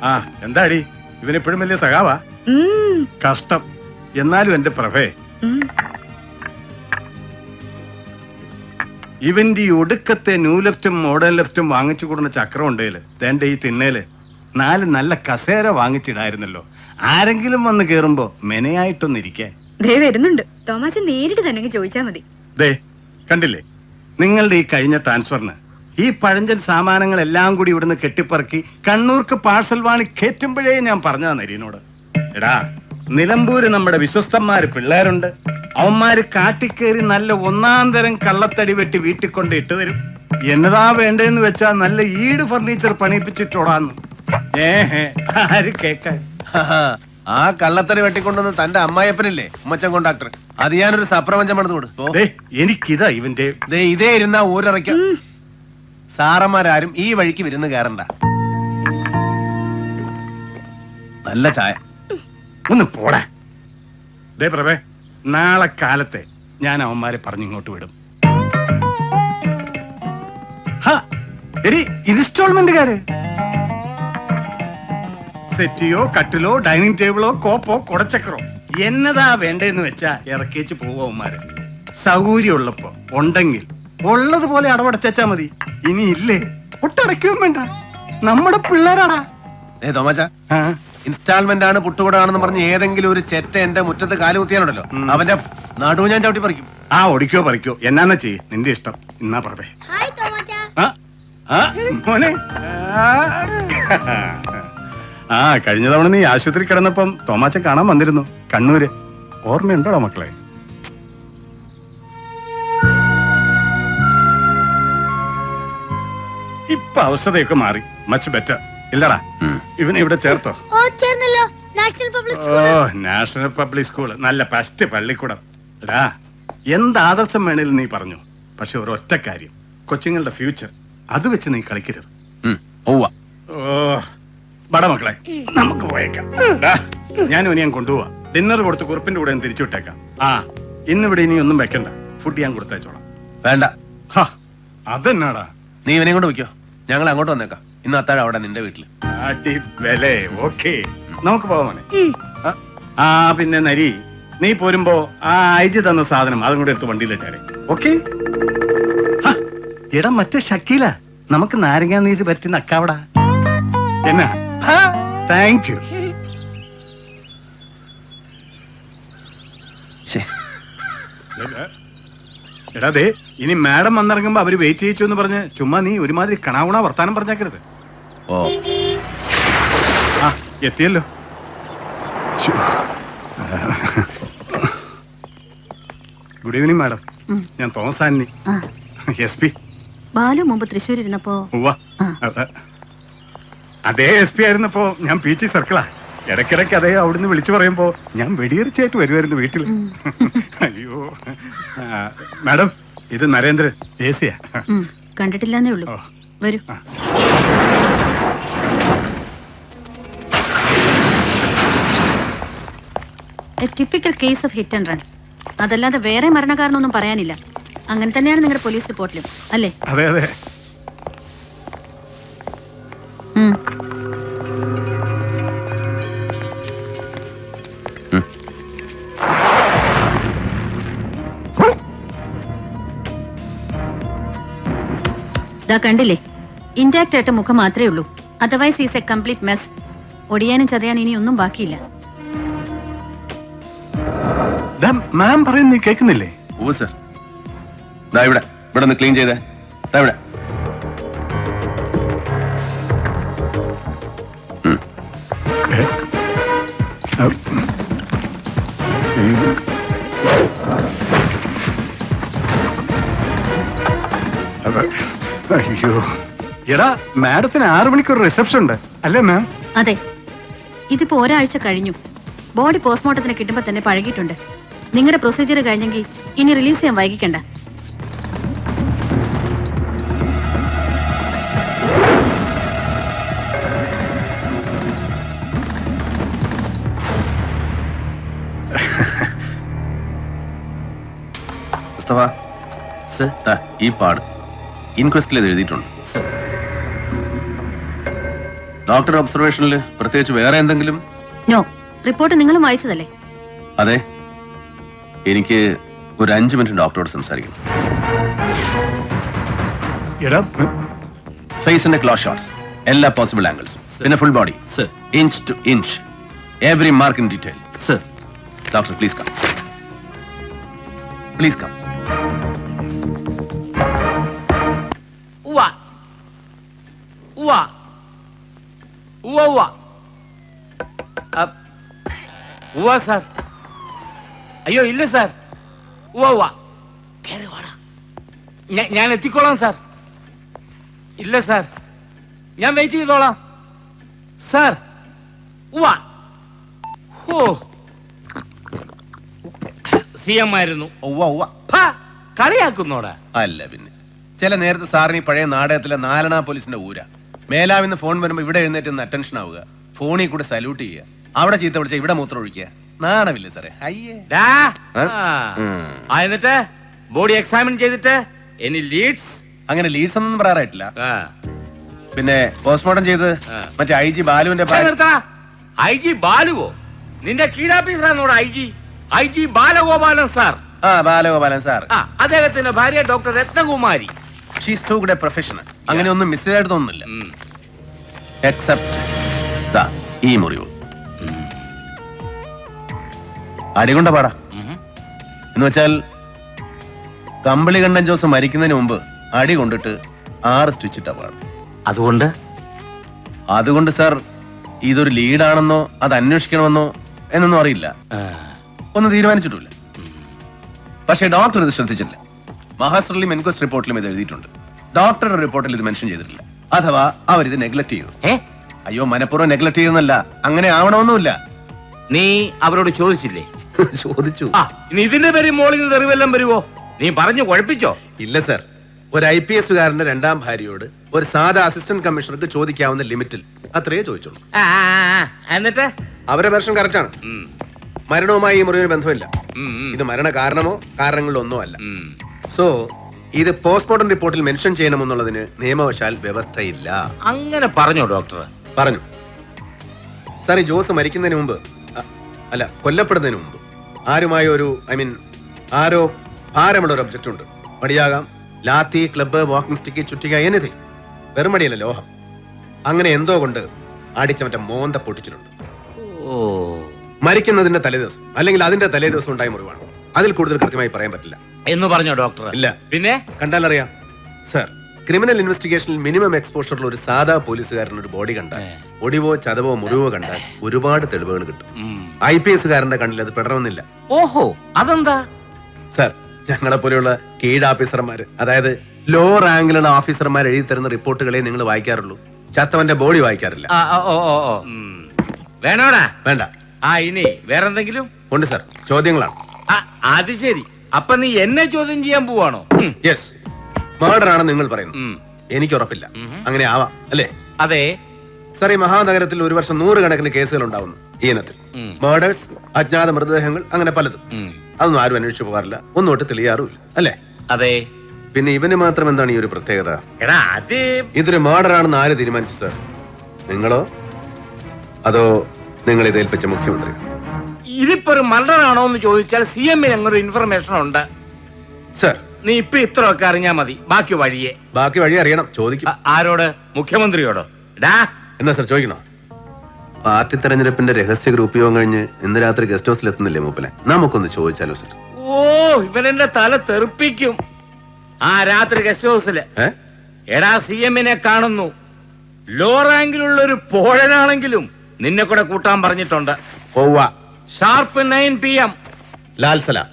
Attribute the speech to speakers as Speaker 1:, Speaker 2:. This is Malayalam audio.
Speaker 1: ആ എന്താടി ഇവനെപ്പോഴും വലിയ സഖാവാ? കഷ്ടം. എന്നാലും എന്റെ പ്രഭേ, ഇവന്റെ ഈ ഒടുക്കത്തെ ന്യൂ ലെഫ്റ്റും മോഡേൺ ലെഫ്റ്റും വാങ്ങിച്ചു കൊടുന്ന ചക്രം ഉണ്ടേല് തേണ്ട ഈ തിന്നേല് 4 നല്ല കസേര വാങ്ങിച്ചിടായിരുന്നല്ലോ. ആരെങ്കിലും വന്ന് കേറുമ്പോ മെനയായിട്ടൊന്നിരിക്കാൻ.
Speaker 2: ദേ വരുന്നുണ്ട്. തോമാച്ചൻ നേരിട്ട് തന്നെ ചോദിച്ചാ മതി.
Speaker 1: ദേ കണ്ടില്ലേ, നിങ്ങളുടെ ഈ കഴിഞ്ഞ ട്രാൻസ്ഫറിന് ഈ പഴഞ്ചൻ സാമാനങ്ങളെല്ലാം കൂടി ഇവിടുന്ന് കെട്ടിപ്പറക്കി കണ്ണൂർക്ക് പാഴ്സൽ വാണി കയറ്റുമ്പോഴേ ഞാൻ പറഞ്ഞതാ നരീനോട്, എടാ നിലമ്പൂര് നമ്മുടെ വിശ്വസ്തന്മാര് പിള്ളേരുണ്ട്, അവന്മാര് കാട്ടിക്കേറി നല്ല 1-ാം തരം കള്ളത്തടി വെട്ടി വീട്ടിൽ കൊണ്ട് ഇട്ടു തരും. എന്നതാ വേണ്ടതെന്ന് വെച്ചാ നല്ല ഈട് ഫർണിച്ചർ പണിയിപ്പിച്ചിട്ടോടാന്ന്. ആര് കേക്കാൻ?
Speaker 3: ആ കള്ളത്തടി വെട്ടിക്കൊണ്ടുവന്ന് തന്റെ അമ്മായിയപ്പനില്ലേ ഉമ്മച്ചൻ കോണ്ടാക്ടർ, അത് ഞാനൊരു സപ്രപഞ്ചം പണിതുകൊടു.
Speaker 1: എനിക്കിതാ ഇവന്റെ
Speaker 3: ഇതേ ഇരുന്ന ഊരിറക്ക. സാറന്മാരാരും ഈ വഴിക്ക് വിരുന്ന് കയറണ്ട. നല്ല ചായ.
Speaker 1: ഒന്ന് പോടാ. ദേ പ്രഭേ, നാളെ കാലത്തെ ഞാൻ അവന്മാരെ പറഞ്ഞിങ്ങോട്ട് വിടും. ഇൻസ്റ്റാൾമെന്റുകാര് സെറ്റിയോ കട്ടിലോ ഡൈനിങ് ടേബിളോ കോപ്പോ കുടച്ചക്രോ എന്നതാ വേണ്ടെന്ന് വെച്ചാ ഇറക്കിച്ച് പോവന്മാര്. സൗകര്യം ഉള്ളപ്പോ ഉണ്ടെങ്കിൽ ഉള്ളതുപോലെ അടവടച്ചാ മതി. ഇനി ഇല്ലേ ഒട്ടടയ്ക്കുകയും വേണ്ട. നമ്മുടെ പിള്ളേരാടാ.
Speaker 3: തോമാച്ച, ഇൻസ്റ്റാൾമെന്റ് ആണ് പുട്ടുകൂടാണെന്ന് പറഞ്ഞ് ഏതെങ്കിലും ഒരു ചെറ്റ എന്റെ മുറ്റത്ത് കാല് കുത്തിയാലുണ്ടല്ലോ, അവന്റെ നടുവ് ഞാൻ ചവിട്ടി പറിക്കും.
Speaker 1: ഒടിക്കോ പറിക്കോ എന്നാ ചെയ്യ്, നിന്റെ ഇഷ്ടം. ഇന്നാ പ്രഭേ. മോനെ, കഴിഞ്ഞ തവണ നീ ആശുപത്രി കിടന്നപ്പം തോമാച്ച കാണാൻ വന്നിരുന്നു കണ്ണൂര്. ഓർമ്മയുണ്ടോടാ മക്കളെ? ഇപ്പൊ അവസ്ഥയൊക്കെ മാറി, മച്ച് ബെറ്റർ ഇല്ലടാ. ഇവനെ ഇവിടെ ചേർത്തോ? നാഷണൽ പബ്ലിക് സ്കൂള് നല്ല ഫസ്റ്റ് പള്ളിക്കൂടം. എടാ, എന്ത് ആദർശം വേണേലും നീ പറഞ്ഞു. പക്ഷെ ഒരൊറ്റ കാര്യം, കൊച്ചുങ്ങളുടെ ഫ്യൂച്ചർ അത് വെച്ച് നീ കളിക്കരുത്. ബട മക്കളെ, നമുക്ക് പോയേക്കാം. ഞാനും ഞാൻ കൊണ്ടുപോവാ. ഡിന്നർ കൊടുത്ത് കുറിപ്പിന്റെ കൂടെ തിരിച്ചു വിട്ടേക്കാം. ഇന്നിവിടെ ഇനി ഒന്നും വെക്കണ്ട. ഫുഡ് ഞാൻ കൊടുത്തയച്ചോളാം.
Speaker 3: വേണ്ട.
Speaker 1: അതെന്നാടാ?
Speaker 3: നീ ഇവനെ കൊണ്ട് വയ്ക്കോ, ഞങ്ങൾ അങ്ങോട്ട് വന്നേക്കാം. ഇന്ന് അത്താഴം അവിടെ നിന്റെ വീട്ടില്.
Speaker 1: ഓക്കേ, നമുക്ക് പോവാമോനെ. പിന്നെ നരി, നീ പോരുമ്പോ അയച്ചു തന്ന സാധനം അതും കൂടെ എടുത്ത് വണ്ടിയിലിട്ടേ. ഓക്കെ? എടാ മറ്റേ ഷക്കീല, നമുക്ക് നാരങ്ങാ നീര് പറ്റി നക്കാവടാ. എന്നാ? Thank you. എടാ ദേ, ഇനി മാഡം വന്നിറങ്ങുമ്പോ അവര് വെയിറ്റ് ചെയ്യിച്ചു എന്ന് പറഞ്ഞ് ചുമ്മാ നീ ഒരുമാതിരി കണാവുണ വർത്താനം പറഞ്ഞേക്കരുത്. എത്തിയല്ലോ. Good evening madam. ഞാൻ തോമസ് ആന്റണി, SP.
Speaker 2: ബാലു മുമ്പ് തൃശ്ശൂർ ഇരുന്നപ്പോ
Speaker 1: അതേ SP ആയിരുന്നപ്പോ ഞാൻ PG സർക്കിളാ. ഇടയ്ക്കിടയ്ക്ക് അതേ അവിടുന്ന് വിളിച്ചു പറയുമ്പോ ഞാൻ വെടിയേറിച്ചായിട്ട് വരുമായിരുന്നു വീട്ടിൽ. അയ്യോ മാഡം, ഇത് നരേന്ദ്രൻ, AC യാ.
Speaker 2: കണ്ടിട്ടില്ലെന്നേ ഉള്ളൂ. വരൂ. Typical case of hit and run. അതല്ലാതെ വേറെ മരണകാരണമൊന്നും പറയാനില്ല. അങ്ങനെ തന്നെയാണ് നിങ്ങളുടെ പോലീസ് റിപ്പോർട്ടിലും, അല്ലേ?
Speaker 1: അതെ അതെ.
Speaker 2: കണ്ടില്ലേ, ഇന്റാക്ട് ആയിട്ട് മുഖം മാത്രമേ ഉള്ളൂ. Otherwise is a complete mess. ഒടിയാനും ചതയാനും ഇനി ഒന്നും ബാക്കിയില്ല.
Speaker 1: മാം പറയുന്നത് നീ കേൾക്കുന്നില്ലേ?
Speaker 3: ഓ സർ, ഇവിടെ ഇവിടെ ഒന്ന് ക്ലീൻ ചെയ്തേ. ഇവിടെ
Speaker 1: അയ്യോ, എടാ മാഡത്തിന് 6 മണിക്ക് ഒരു റിസപ്ഷൻ ഉണ്ട് അല്ലേ മാം?
Speaker 2: അതെ, ഇതിപ്പോ ഒരാഴ്ച കഴിഞ്ഞു. ബോഡി പോസ്റ്റ്മോർട്ടത്തിന് കിട്ടുമ്പോ തന്നെ പഴകിയിട്ടുണ്ട്. നിങ്ങളുടെ പ്രൊസീജിയർ കഴിഞ്ഞെങ്കിൽ ഇനി റിലീസ് ചെയ്യാൻ വൈകിക്കണ്ട.
Speaker 3: ഈ പാട് ഇൻക്വസ്റ്റിൽ എഴുതിയിട്ടുണ്ട്. ഡോക്ടർ ഒബ്സർവേഷനിൽ പ്രത്യേകിച്ച് വേറെ എന്തെങ്കിലും?
Speaker 2: നോ, റിപ്പോർട്ട് നിങ്ങളും വായിച്ചതല്ലേ?
Speaker 3: അതെ, എനിക്ക് ഒരു 5 മിനിറ്റ് ഡോക്ടറോട് സംസാരിക്കണം. ഫേസിന്റെ ക്ലോസ് ഷോട്ട്സ്, എല്ലാ പോസിബിൾ ആംഗിൾസ്, പിന്നെ full body, inch to inch, every mark in detail. Doctor please come, please come.
Speaker 4: Sir, അയ്യോ ഇല്ല സാർ. ഞാൻ എത്തിക്കോളാം സാർ. ഇല്ല സാർ, ഞാൻ വെയിറ്റ് ചെയ്തോളാം സാർ. CM ആയിരുന്നു. കളിയാക്കുന്നോടാ?
Speaker 3: അല്ല പിന്നെ, ചില നേരത്തെ സാറിന് ഈ പഴയ നാടകത്തിലെ നാലണ പോലീസിന്റെ ഊര. മേലാവിന്ന് ഫോൺ വരുമ്പോ ഇവിടെ എഴുന്നേറ്റ് അറ്റൻഷൻ ആവുക, ഫോണിൽ കൂടെ സല്യൂട്ട് ചെയ്യുക, അവിടെ ചീത്ത വിളിച്ച ഇവിടെ മൂത്രം ഒഴിക്കുക. നാണമില്ല സാറേ? അയ്യേ.
Speaker 4: എന്നിട്ട് ബോഡി എക്സാമിൻ ചെയ്തിട്ട് എനി ലീഡ്സ്?
Speaker 3: അങ്ങനെ ലീഡ്സ് ഒന്നും പറയാറായിട്ടില്ല. പിന്നെ പോസ്റ്റ്മോർട്ടം ചെയ്ത് മറ്റേ IG ബാലുവിന്റെ
Speaker 4: IG ബാലുവോ? നിന്റെ കീഴാഫീസറാണോട് IG Balagopalan sir.
Speaker 3: Balagopalan sir.
Speaker 4: അദ്ദേഹത്തിന്റെ ഭാര്യ doctor Ratnakumari.
Speaker 3: She's too good a professional. അങ്ങനെ ഒന്നും മിസ് ചെയ്തിട്ട് തോന്നുന്നില്ല. എക്സെപ്റ്റ് ഈ മുറിവ് അടികൊണ്ട പാടാ. എന്ന് വെച്ചാൽ കമ്പിളി കണ്ണൻ ജോസ് മരിക്കുന്നതിന് മുമ്പ് അടി കൊണ്ടിട്ട് 6 സ്റ്റിച്ച് ഇട്ട പാടും. അതുകൊണ്ട് സാർ, ഇതൊരു ലീഡാണെന്നോ അത് അന്വേഷിക്കണമെന്നോ എന്നൊന്നും അറിയില്ല, ഒന്നും തീരുമാനിച്ചിട്ടില്ല. പക്ഷേ ഡോക്ടർ ഇത് ശ്രദ്ധിച്ചില്ല. മഹാസ്ട്രലിലും എൻക്വസ്റ്റ് റിപ്പോർട്ടിലും ഇത് എഴുതിയിട്ടുണ്ട്. ഡോക്ടറുടെ റിപ്പോർട്ടിൽ ഇത് മെൻഷൻ ചെയ്തിട്ടില്ല. അഥവാ അവരിത് നെഗ്ലക്ട് ചെയ്തു. അയ്യോ, മനഃപൂർവ്വം നെഗ്ലക്ട് ചെയ്തെന്നല്ല, അങ്ങനെ ആവണമെന്നുമില്ല.
Speaker 4: നീ അവരോട് ചോദിച്ചില്ലേ?
Speaker 3: ചോദിച്ചു.
Speaker 4: ഇനി ഇതിന്റെ പേര് മോളിൽ തെറിവെല്ലാം വരുവോ? നീ പറഞ്ഞു കുഴപ്പിച്ചോ?
Speaker 3: ഇല്ല സാർ, ഒരു IPS കാരന്റെ 2ാം ഭാര്യയോട് ഒരു സാധാ അസിസ്റ്റന്റ് കമ്മീഷണർക്ക് ചോദിക്കാവുന്ന ലിമിറ്റിൽ അത്രയേ ചോദിച്ചുള്ളൂ.
Speaker 4: എന്നിട്ട്
Speaker 3: അവരെ വെർഷൻ കറക്റ്റ് ആണ്. മരണവുമായി ഈ മുറിവിന് ബന്ധമില്ല. ഇത് മരണ കാരണമോ കാരണങ്ങളിലൊന്നോ അല്ല. സോ ഇത് പോസ്റ്റ്മോർട്ടം റിപ്പോർട്ടിൽ മെൻഷൻ ചെയ്യണമെന്നുള്ളതിന് നിയമവശാൽ വ്യവസ്ഥയില്ല.
Speaker 4: അങ്ങനെ പറഞ്ഞോ ഡോക്ടർ?
Speaker 3: പറഞ്ഞു സാർ. ഈ ജോസ് മരിക്കുന്നതിന് മുമ്പ്, അല്ല കൊല്ലപ്പെടുന്നതിന് മുമ്പ് ആരുമായ ഒരു ആരോ ഭാരമുള്ള ഒരു ഒബ്ജക്റ്റ് ഉണ്ട്. മടിയാകാം, ലാത്തി, ക്ലബ്ബ്, വാക്കിംഗ് സ്റ്റിക്ക്, ചുറ്റിക, എനിത്തിങ്. വെറും മടിയല്ല, ലോഹം. അങ്ങനെ എന്തോ കൊണ്ട് അടിച്ച മറ്റേ മോന്ത പൊട്ടിച്ചിട്ടുണ്ട്. മരിക്കുന്നതിന്റെ തലേദിവസം അല്ലെങ്കിൽ അതിന്റെ തലേദിവസം ഉണ്ടായ മുറിവാണ്. അതിൽ കൂടുതൽ കൃത്യമായി പറയാൻ പറ്റില്ല
Speaker 4: എന്ന് പറഞ്ഞോ ഡോക്ടർ?
Speaker 3: ഇല്ല.
Speaker 4: പിന്നെ
Speaker 3: കണ്ടാലറിയാം സാർ. ക്രിമിനൽ ഇൻവെസ്റ്റിഗേഷനിൽ മിനിമം എക്സ്പോഷറിൽ ഒരു സാധാ പോലീസുകാരൻ ഒരു ബോഡി കണ്ടാൽ, ഒടിവോ ചതവോ മുറിവോ കണ്ടാൽ ഒരുപാട് തെളിവുകൾ കിട്ടും. IPS കാരന്റെ കണ്ണിൽ അത് പെടണമെന്നില്ല.
Speaker 4: ഓഹോ, അതെന്താ
Speaker 3: സാർ? ഞങ്ങളെ പോലെയുള്ള കീഴ് ഓഫീസർമാര്, അതായത് ലോ റാങ്കിലുള്ള ഓഫീസർമാർ എഴുതി തരുന്ന റിപ്പോർട്ടുകളെ നിങ്ങൾ വായിക്കാറുള്ളൂ, ചത്തവന്റെ ബോഡി വായിക്കാറില്ല.
Speaker 4: വേണോടാ?
Speaker 3: വേണ്ട.
Speaker 4: ഇനി വേറെന്തെങ്കിലും
Speaker 3: ഉണ്ട് സാർ, ചോദ്യങ്ങളാണ്.
Speaker 4: അത് ശരി. അപ്പൊ നീ എന്നെ ചോദ്യം ചെയ്യാൻ പോവാണോ?
Speaker 3: യെസ്, മർഡർ ആണെന്ന് നിങ്ങൾ പറയുന്നു. എനിക്ക് ഉറപ്പില്ല, അങ്ങനെ ആവാം അല്ലേ?
Speaker 4: അതെ
Speaker 3: സാർ, ഈ മഹാനഗരത്തിൽ ഒരു വർഷം 100 കണക്കിന് കേസുകൾ ഉണ്ടാവുന്നു ഈ ഇനത്തിൽ. മർഡേഴ്സ്, അജ്ഞാത മൃതദേഹങ്ങൾ, അങ്ങനെ പലതും. അതൊന്നും ആരും അന്വേഷിച്ചു പോകാറില്ല, ഒന്നോട്ട് തെളിയാറുമില്ല അല്ലേ?
Speaker 4: അതെ.
Speaker 3: പിന്നെ ഇവന് മാത്രം എന്താണ് ഈ ഒരു പ്രത്യേകത? ഇതൊരു മർഡർ ആണെന്ന് ആര് തീരുമാനിച്ചു സാർ? നിങ്ങളോ അതോ നിങ്ങൾ ഇത് ഏൽപ്പിച്ച മുഖ്യമന്ത്രി?
Speaker 4: ഇതിപ്പോ ഒരു മർഡർ ആണോ എന്ന് ചോദിച്ചാൽ CM അങ്ങനെ ഇൻഫർമേഷൻ ഉണ്ട്
Speaker 3: സാർ.
Speaker 4: നീ ഇപ്പൊ ഇത്രയൊക്കെ അറിഞ്ഞാ മതി, ബാക്കി വഴി
Speaker 3: അറിയണം. ചോദിക്കും.
Speaker 4: ആരോട്? മുഖ്യമന്ത്രിയോടോ?
Speaker 3: എന്നാ സാർ ചോദിക്കണോ? പാർട്ടി തെരഞ്ഞെടുപ്പിന്റെ രഹസ്യ ഗ്രൂപ്പ് യോഗം കഴിഞ്ഞ് ഇന്ന് രാത്രി ഗസ്റ്റ് ഹൗസിൽ എത്തുന്നില്ലേ മൂപ്പലെ? നമുക്കൊന്ന് ചോദിച്ചാലോ സാർ?
Speaker 4: ഇവനെന്റെ തല തെറിപ്പിക്കും. രാത്രി ഗസ്റ്റ് ഹൗസില് CM കാണുന്നു. ലോ റാങ്കിലുള്ള ഒരു പോഴനാണെങ്കിലും നിന്നെ കൂടെ കൂട്ടാൻ പറഞ്ഞിട്ടുണ്ട്. Sharp 9 PM.
Speaker 3: ലാൽ സലാം.